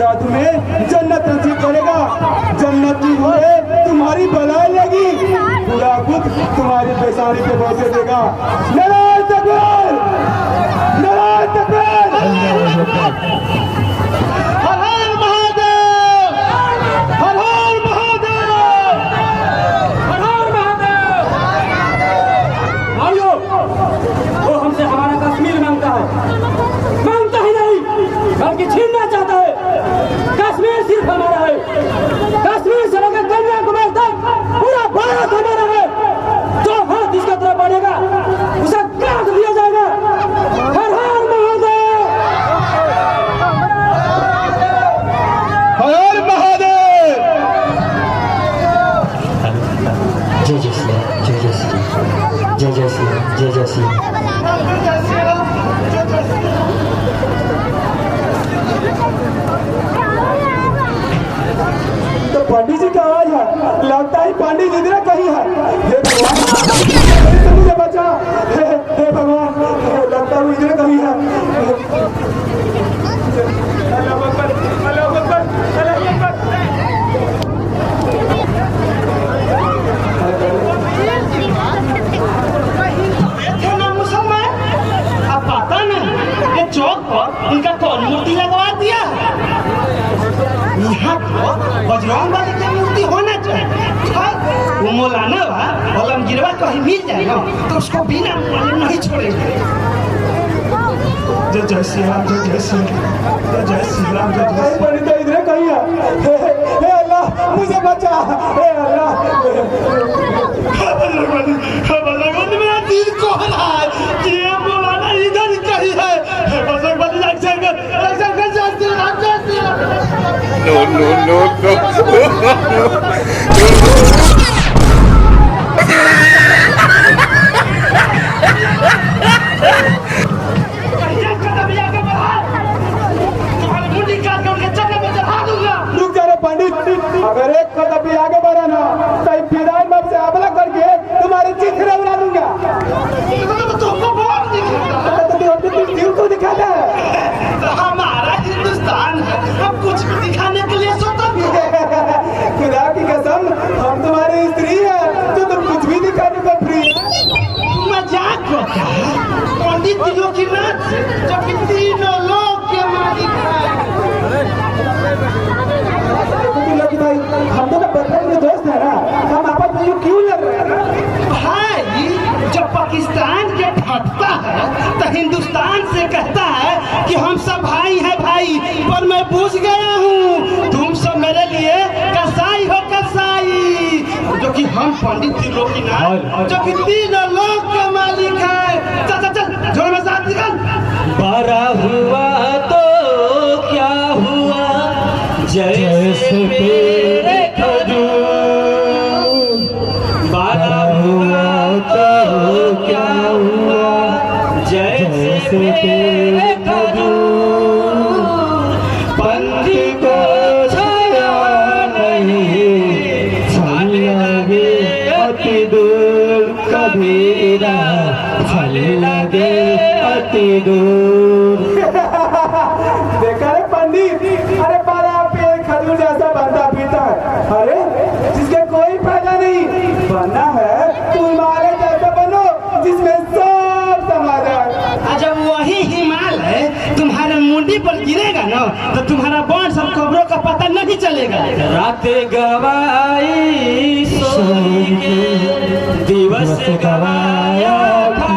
खुदा तुम्हें जन्नत नसीब करेगा। जन्नत की हुए तुम्हारी भलाई लगी, खुदा खुद तुम्हारी पेशानी पे पहुंचे देगा। नाराज तकबीर, नाराज तकबीर। बल्कि छीनना चाहता है। कश्मीर सिर्फ हमारा है, कश्मीर से लेकर कन्याकुमारी तक पूरा भारत हमारा है। जो हाथ इसका तरफ बढ़ेगा उसे काट दिया जाएगा। हर हर महादेव, हर महादेव। जय जय श्री राम, जय जय श्री राम, जय जय श्री राम, जय जय श्री राम। तो पंडित जी का आवाज है, लगता है पंडित जी ने कही है। हे भगवान मुझे बचा, हे भगवान, लगता है मुझे कही है। अल्लाह अकबर, अल्लाह अकबर, अल्लाह अकबर। मुसलमान अब पता नहीं ये चौक पर इनका कौन मूर्ति लगवा दिया। यहाँ तो बजरंग बली की मूर्ति होना चाहिए। वो मौलाना आलमगीरवा कहीं मिल जाए ना तो उसको बिना माने नहीं छोड़ेंगे। जय जय श्री राम, जय जय श्री राम, जय जय श्री राम, जय जय श्री राम। पंडित इधर कही है। हे अल्लाह मुझे बचा, हे अल्लाह। बजरंग बली मेरा दिल को हरा कि ये मौलाना इधर कहीं है। बजरंग बली रुक जा रे पंडित, अगर एक कदम भी आगे बढ़ा ना तो फिदाई मत से हमला करके तुम्हारी चिथड़े उड़ा दूंगा। तो दिल को दिखाता है। तो हमारा हिंदुस्तान है, हम कुछ भी दिखाने के लिए स्वतंत्र है। खुदा की कसम, हम तुम्हारी स्त्री है तो तुम कुछ भी दिखाने को फ्री है। मजाक करता है पंडित त्रिलोकीनाथ जो कि तीनों लोक के मालिक है। भाई हम तो बचपन के दोस्त है ना, हम आपस में क्यों लड़ रहे हैं? भाई जब पाकिस्तान के फटता है तो हिंदुस्तान से कहता है कि हम सब भाई हैं भाई, पर मैं पूछ गया हूँ तुम सब मेरे लिए कसाई हो कसाई। जो कि हम पंडित त्रिलोकीनाथ जो कि तीनों लोक के मालिक है। चल चल चल जोर में साथ निकल। बड़ा हुआ तो क्या हुआ, जैसे पेड़ खजूर। बड़ा हुआ तो क्या हुआ, जैसे पेड़ खजूर। पंछी को छाया नहीं, फल लगे अति दूर। कबीरा फल लगे अति दूर। देखा रे पंडित, अरे बड़ा पेड़ खजूर जैसा बनता पीता है। अरे जिसके कोई फायदा नहीं, बनना है तो हिमालय जैसा बनो जिसमें सब समा जाए। जब वही हिमालय तुम्हारे मुंडी पर गिरेगा ना तो तुम्हारा बाण सब खबरों का पता नहीं चलेगा। रात गवाई सोई के दिवस गवाया था।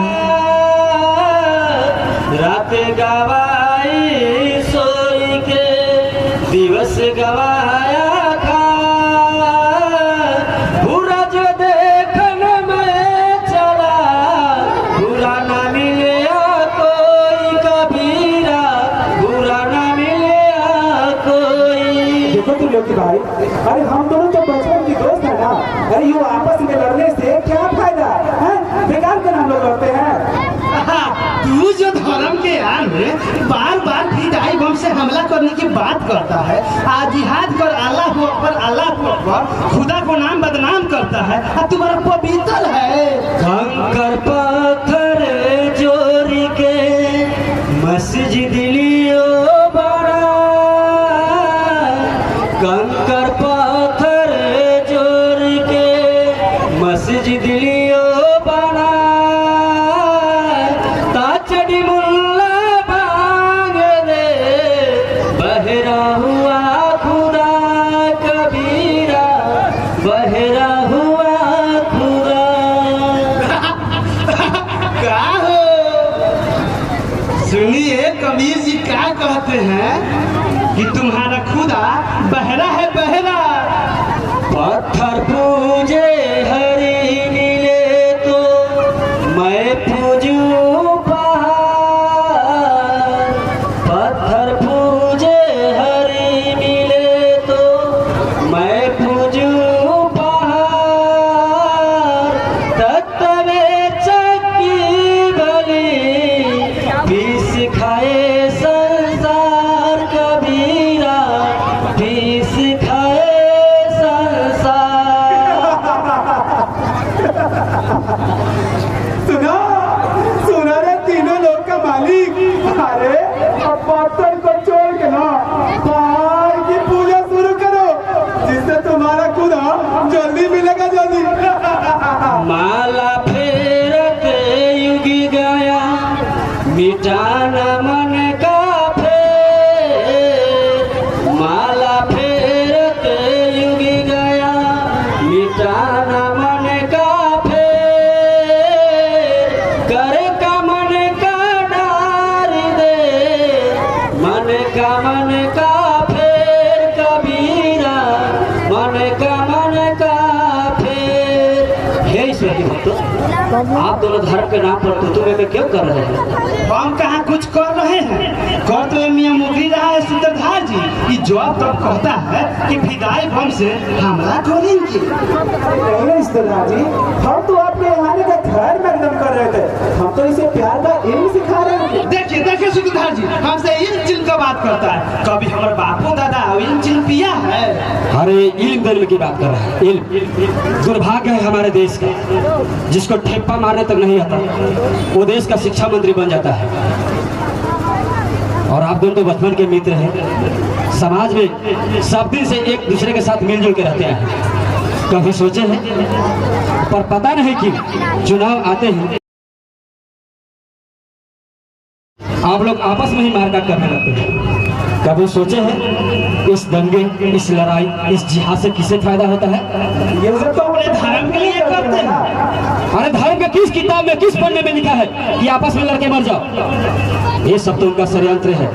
रात गवाई सोई के दिवस गवाया था। पूरा जो देखने में चला, पूरा ना मिला कोई कबीरा, पूरा ना मिला कोई। देखो तुम लोग भाई, अरे हम दोनों तो बचपन की दोस्त है ना। अरे ये आपस में लड़ने से क्या फायदा है? बेकार कर हम लोग लड़ते हैं। तू जो धर्म के यार में बार बार फिदाई बम से हमला करने की बात करता है, आज जिहाद कर अल्लाह अकबर अल्लाह अकबर खुदा को नाम बदनाम करता है, तुम्हारा पवित्र है। कंकर पत्थर जोड़ी के मस्जिद लियो बड़ा, हैं कि तुम्हारा खुदा बहरा है बहरा। पत्थर पूजे हरि मिले तो मैं पूजूं पहाड़। पत्थर पूजे हरि मिले तो मैं पूजूं पहाड़। तत्व चक्की भली पीस खाए संसार कबीरा, पीस खाए सुना सुना रे तीनों लोग का मालिक। अरे अब पत्थर को छोड़ के ना पहाड़ की पूजा शुरू करो, जिससे तुम्हारा खुदा जल्दी मिलेगा जल्दी। माला फेरते युगी गया मिटाना मन का फेर। माला फेरते युगी गया मिटाना मन का फेर। कर का मन का डार दे मन का फेर कबीरा, मन का फेर। हे ईश्वर के भक्तों, आप दोनों धर्म के नाम पर तुतुमे में क्यों कर रहे हैं? हम कहाँ कुछ कर रहे हैं, कर तो मियाँ मुगरी रहा है सूत्रधार जी। कि जब तब कहता है कि विदाई भम से हमला करेंगे। नहीं रिश्तेदार जी, हम तो आपके यहाँ का घर में एकदम कर रहे थे। हम तो इसे प्यार का इल्म सिखा रहे थे। देखिए देखिए सूत्रधार जी, हमसे इल्म चिल्म का बात करता है। कभी हमारे बापू दादा इल्म चिल्म पिया है? अरे इल्म दल्म की बात कर रहा है। इल्म दुर्भाग्य है हमारे देश का, जिसको ठेप्पा मारने तक नहीं आता वो देश का शिक्षा मंत्री बन जाता है। और आप दोनों तो बचपन के मित्र हैं, समाज में सब दिन से एक दूसरे के साथ मिलजुल के रहते हैं। कभी सोचे हैं? पर पता नहीं कि चुनाव आते हैं आप लोग आपस में ही मारकाट करने लगते हैं। कभी सोचे हैं इस दंगे, इस लड़ाई, इस जिहाद से किसे फायदा होता है? ये सब तो अपने धर्म के लिए करते हैं। अरे धर्म के किस किताब में, किस पन्ने में लिखा है कि आपस में लड़के मर जाओ? ये सब तो उनका षड्यंत्र है,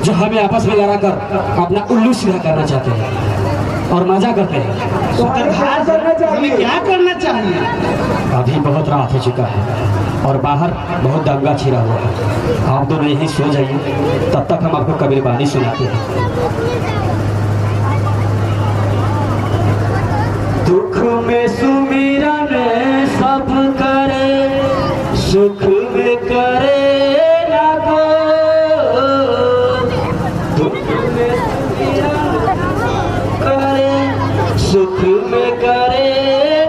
जो हमें आपस में लड़ाकर अपना उल्लू सीधा करना चाहते हैं और मजा करते हैं। सूत्रधार हमें क्या करना चाहिए? अभी बहुत रात हो चुका है और बाहर बहुत दंगा छिड़ा हुआ है। आप दोनों यहीं सो जाइए, तब तक हम आपको कबीरबानी सुनाते हैं। दुख में सुमिरन सब करे, सुख में करे ना को। दुख में सुमिरन करे, सुख में करे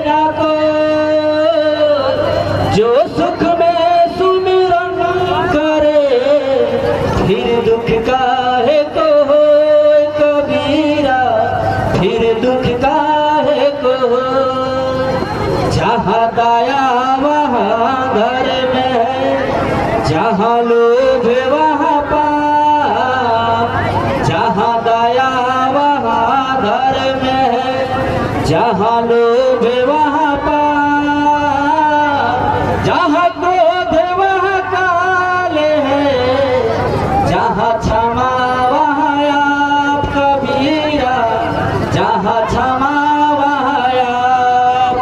ना को। जो सुख में सुमिरन करे, फिर दुख काहे को हो कबीरा, फिर दुख काहे को हो। जहाँ दया वहाँ घर में है, जहाँ लोभ वहाँ पाप। जहाँ दया वहाँ घर में है, जहाँ लोभ वहाँ पाप। जहाँ क्रोध वहाँ काले है, जहाँ क्षमा वहाँ आप कबीरा, जहाँ क्षमा वहाँ आप।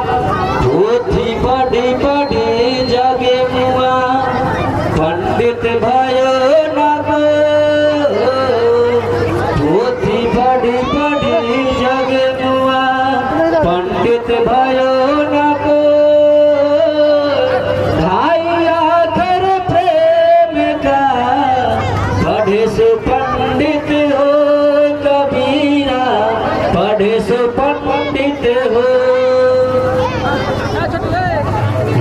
पोथी पढ़ी पढ़ी जगे मुआ, पंडित भयो न गो। पोथी पढ़ी पढ़ी जगे मुआ, पंडित भयो न गो। भाई आखिर प्रेम का पढ़े से पंडित हो कबीरा, पढ़े से पंडित हो।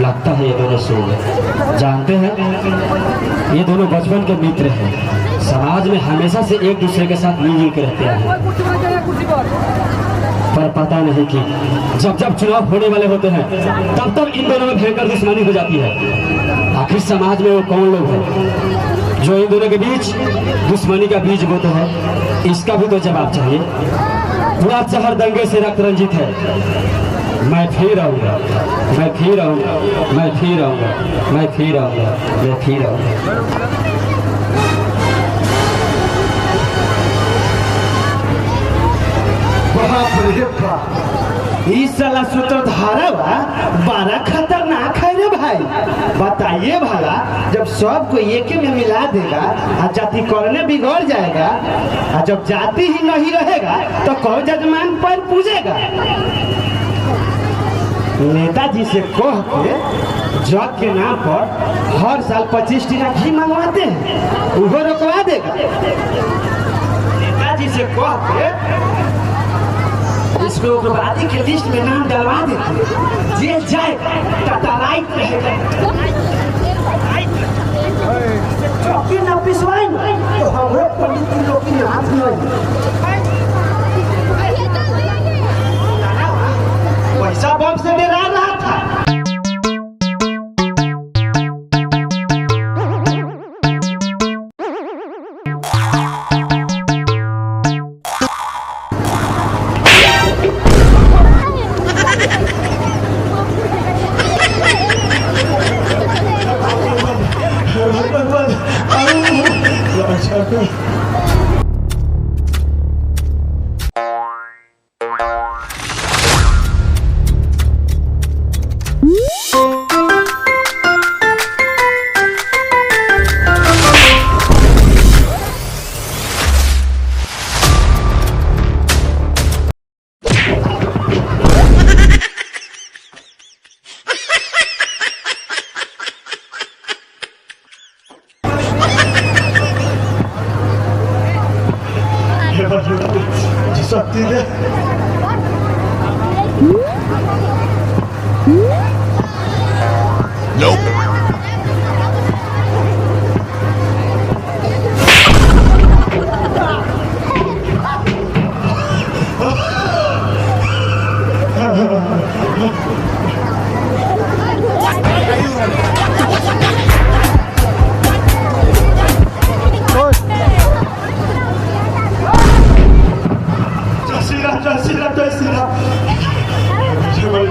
लगता है ये दोनों सो गए। जानते हैं ये दोनों बचपन के मित्र हैं, समाज में हमेशा से एक दूसरे के साथ मिलजुल के रहते हैं। पर पता नहीं कि जब जब चुनाव होने वाले होते हैं तब तब इन दोनों में भयंकर दुश्मनी हो जाती है। आखिर समाज में वो कौन लोग हैं जो इन दोनों के बीच दुश्मनी का बीज बोते हैं? इसका भी तो जवाब चाहिए। पूरा शहर दंगे से रक्त रंजित है। मैं फिर आऊँगा, मैं फिर आऊँगा, मैं फिर आऊँगा, मैं फिर आऊँगा, मैं फिर आऊँगा। इस साला सूत्रधारा बड़ा खतरनाक है रे भाई। बताइए भला, जब सबको एक में मिला देगा और जाति करने बिगड़ जाएगा, और जब जाति ही नहीं रहेगा तो कौन जजमान पर पूजेगा। नेताजी से कह के जग के नाम पर हर साल 25 टीना घी मंगवाते हैं, वो रोकवा देगा। नेताजी से कह के इसको उग्रवादी के लिस्ट में नाम डलवा देते, जेल जाएगा, टटराइट रहेगा। चौकी न पिसवाई तो हमारे पंडित लोग की हाथ नहीं। पैसा बम से डरा रहा था। शक्ति दे।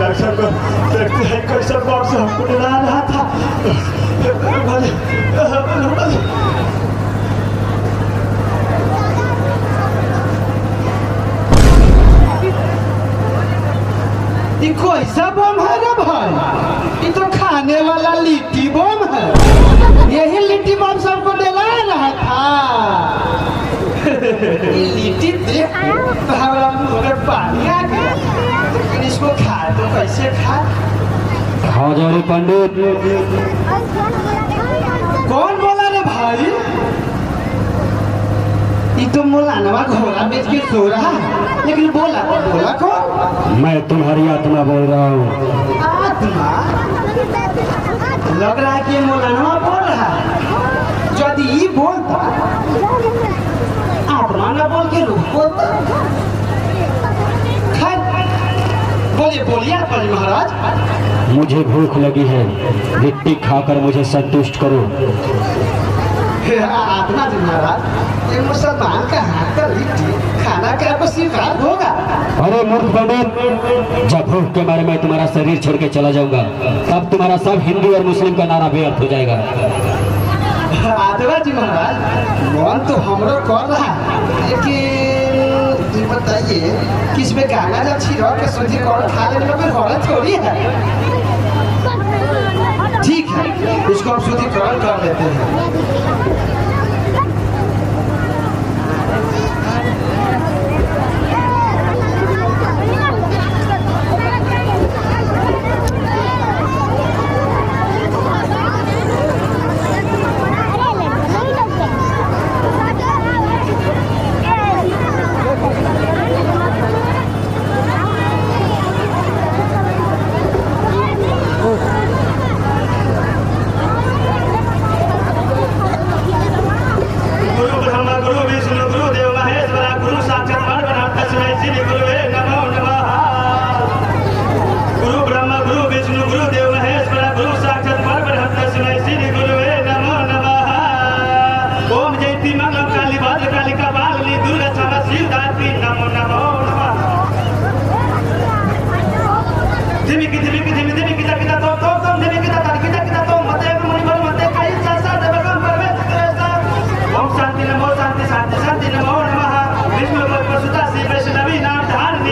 डॉक्टर को देखते हैं कैसा बॉक्स हमको डरा रहा था। ये कैसा बम है रे भाई? ये तो खाने वाला लिट्टी बम है। यही लिट्टी बम सबको डरा रहा था। ये लिट्टी देख तो हमारा मुंह में पानी आ गया। लेकिन इसको खा तो कैसे खा? खा जा रे पंडित। कौन बोला रे भाई? ये तो मौलाना घोड़ा बेच के सो रहा है, लेकिन बोला कौन? मैं तुम्हारी आत्मा बोल रहा हूँ। आत्मा? लग रहा है कि मौलाना बोल रहा है। यदि ये बोलता आत्मा ना बोल के रूह बोलता। खैर बोलिए महाराज। मुझे भूख लगी है, लिट्टी खाकर मुझे संतुष्ट करो। आत्मा जी महाराज, ये मुसलमान का हाथ का लिट्टी खाना क्या आपको स्वीकार होगा? अरे मूर्ख पंडित, जब भूख के मारे मैं तुम्हारा शरीर छोड़ के चला जाऊंगा, तब तुम्हारा सब हिंदू और मुस्लिम का नारा व्यर्थ हो जाएगा। आत्मा जी महाराज, मन तो हमरो कर रहा है, लेकिन बताइए कि इसमें गाना जब छिड़क के सूजी कौन खा लेने में बड़ा थोड़ी है। ठीक है, इसको हम शुद्धिकरण कर लेते हैं।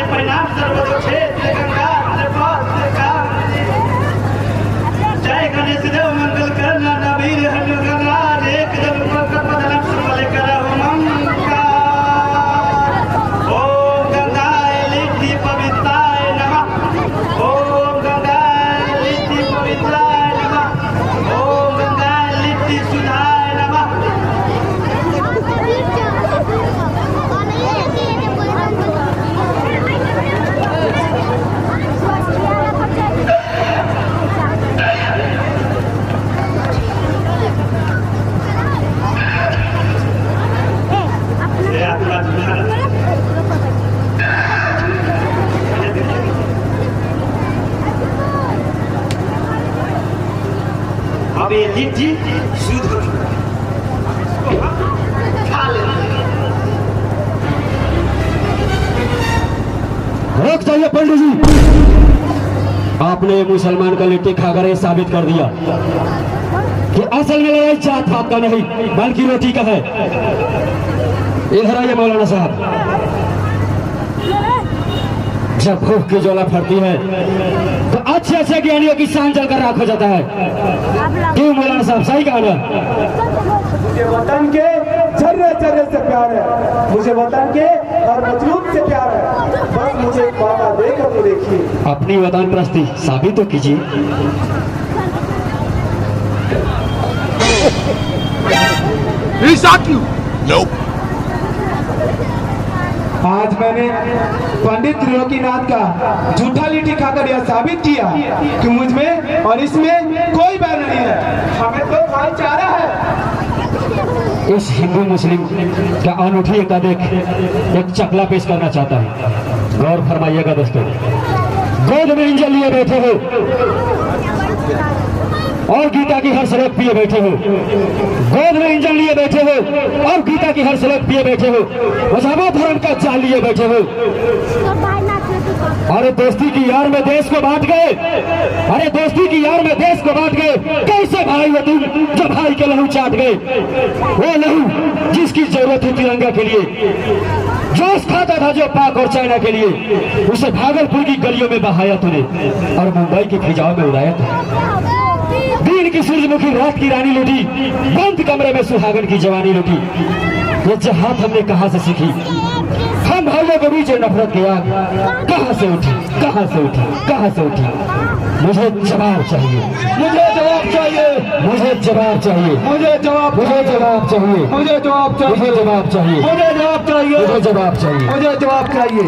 परिणाम सर्वोच्च जी शुद्ध हो चुका है। इसको हम खा लेते हैं। रोक चाहिए पंडित जी। आपने मुसलमान का लिट्टी खाकर ये साबित कर दिया कि असल में लड़ाई जात पात का नहीं बल्कि रोटी का है। इधर आइए मौलाना साहब। जब भूख की ज्वाला फटती है तो अच्छे अच्छे ज्ञानियों की शान जलकर राख हो जाता है। क्यों मौलाना साहब, सही कहा ना? मुझे वतन के जर्रे जर्रे से प्यार है, मुझे वतन के हर मजलूम से प्यार है। बस मुझे एक मौका देकर तो देखिए। अपनी वतन प्रस्ती साबित तो कीजिए। आज मैंने पंडित त्रिलोकीनाथ का झूठा लिट्टी खाकर यह साबित किया कि मुझ में और इसमें कोई बैर नहीं है, हमें तो भाईचारा है। इस हिंदू मुस्लिम का अनूठी एकता देख एक चकला पेश करना चाहता हूँ। गौर फरमाइएगा दोस्तों। गोद में इंजन लिए बैठे हो और गीता की हर श्लोक पिए बैठे हो। गोद में इंजन लिए बैठे हो और गीता की हर श्लोक पिए बैठे हो। मजहबों धर्म का चाल लिए बैठे हो। अरे दोस्ती की यार में देश को बांट गए। अरे दोस्ती की यार में देश को बांट गए। कैसे भाई हो तुम जो भाई के लहू चाट गए? वो लहू जिसकी जरूरत है तिरंगा के लिए, जोश खाता था जो पाक और चाइना के लिए, उसे भागलपुर की गलियों में बहाया तूने और मुंबई की फिजाओं में उड़ाया था। दिन की सूरजमुखी रात की रानी लूटी, बंद कमरे में सुहागन की जवानी लूटी। ये जहाद हमने कहां से सीखी? हम भाइयों के बीच नफरत की आग कहां से उठी? कहां से उठी? कहां से उठी? मुझे जवाब चाहिए। मुझे जवाब चाहिए। मुझे जवाब चाहिए। मुझे जवाब मुझे जवाब चाहिए। मुझे जवाब चाहिए। मुझे जवाब चाहिए। मुझे जवाब चाहिए। मुझे जवाब चाहिए। मुझे जवाब चाहिए।